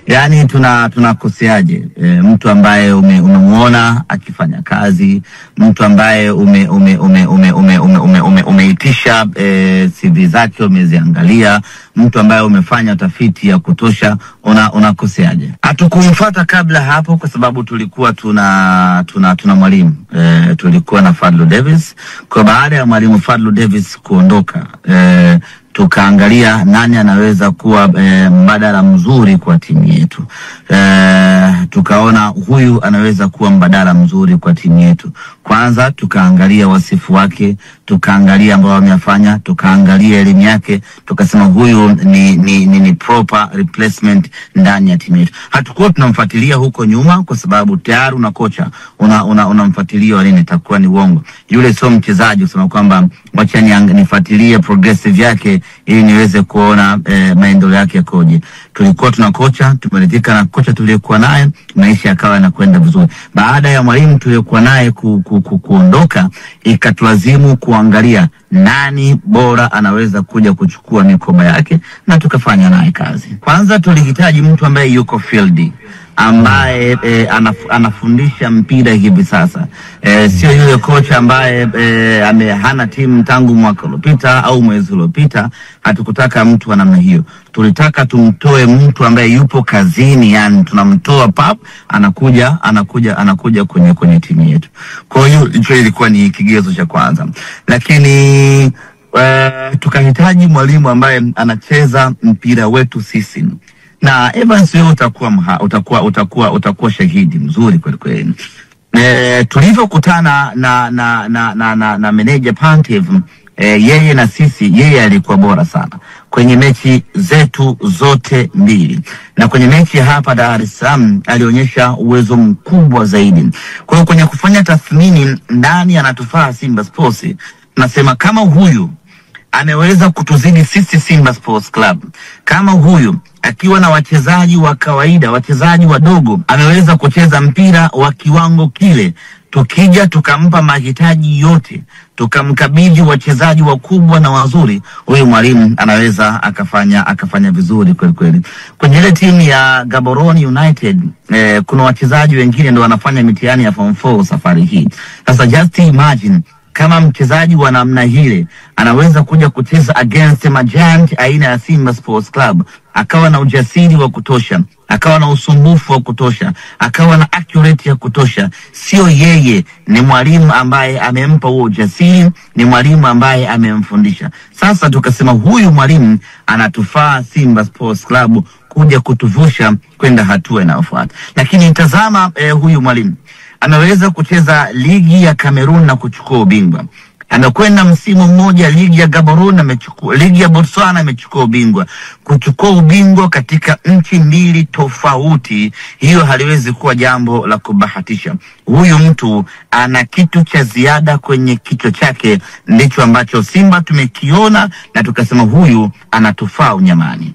Yani tunakoseaje mtu ambaye umemuona akifanya kazi, mtu ambaye umeitisha CV zake umeziangalia, mtu ambaye umefanya tafiti ya kutosha, unakoseaje? Hatukumfuata kabla hapo kwa sababu tulikuwa tuna mwalimu tulikuwa na Fadlu Davis. Kwa baada ya mwalimu Fadlu Davis kuondoka, tukaangalia nani anaweza kuwa mbadala mzuri kwa timu yetu. Tukaona huyu anaweza kuwa mbadala mzuri kwa timu yetu. Kwanza tukaangalia wasifu wake, tukaangalia ambao amefanya, tukaangalia elimu yake, tukasema huyu ni proper replacement ndani ya timu yetu. Hatukuwa tunamfuatilia huko nyuma kwa sababu tayari una kocha, unamfuatilia nini, itakuwa ni uongo. Yule sio mchezaji kusema kwamba wacha nifuatilie progressive yake ili niweze kuona maendeleo yake yakoje. Tulikuwa tuna kocha, tumeridhika na kocha tuliyekuwa naye, maisha yakawa yanakwenda vizuri. Baada ya mwalimu tuliyekuwa naye kuondoka, ikatulazimu kuangalia nani bora anaweza kuja kuchukua mikoba yake, na tukafanya naye kazi. Kwanza tulihitaji mtu ambaye yuko field, ambaye anafundisha mpira hivi sasa. Sio yule kocha ambaye hana timu tangu mwaka uliopita au mwezi uliopita. Hatukutaka mtu wa namna hiyo. Tulitaka tumtoe mtu ambaye yupo kazini, yani tunamtoa pap anakuja kwenye timu yetu. Kwa hiyo hicho ilikuwa ni kigezo cha kwanza. Lakini tukahitaji mwalimu ambaye anacheza mpira wetu sisi. Na Evans wewe utakuwa shahidi mzuri kweli kweli. Tulivyokutana na manager Pantev, yeye na sisi, yeye alikuwa bora sana kwenye mechi zetu zote mbili, na kwenye mechi hapa Dar es Salaam alionyesha uwezo mkubwa zaidi. Kwa hiyo kwenye kufanya tathmini ndani anatufaa Simba Sports, nasema kama huyu ameweza kutuzidi sisi Simba Sports Club, kama huyu akiwa na wachezaji wa kawaida, wachezaji wadogo, ameweza kucheza mpira wa kiwango kile, tukija tukampa mahitaji yote, tukamkabidhi wachezaji wakubwa na wazuri, huyu mwalimu anaweza akafanya vizuri kweli kweli. Kwenye ile timu ya Gaborone United kuna wachezaji wengine ndio wanafanya mitihani ya form 4 safari hii. Sasa just imagine kama mchezaji wa namna hile anaweza kuja kucheza against a giant aina ya Simba Sports Club, akawa na ujasiri wa kutosha, akawa na usumbufu wa kutosha, akawa na accuracy ya kutosha. Sio yeye, ni mwalimu ambaye amempa huo ujasiri, ni mwalimu ambaye amemfundisha. Sasa tukasema huyu mwalimu anatufaa Simba Sports Club kuja kutuvusha kwenda hatua inayofuata. Lakini tazama, huyu mwalimu ameweza kucheza ligi ya Cameroon na kuchukua ubingwa. Amekwenda msimu mmoja ligi ya Gaborone amechukua, ligi ya Botswana amechukua ubingwa. Kuchukua ubingwa katika nchi mbili tofauti, hiyo haliwezi kuwa jambo la kubahatisha. Huyu mtu ana kitu cha ziada kwenye kichwa chake, ndicho ambacho Simba tumekiona na tukasema huyu anatufaa unyamani.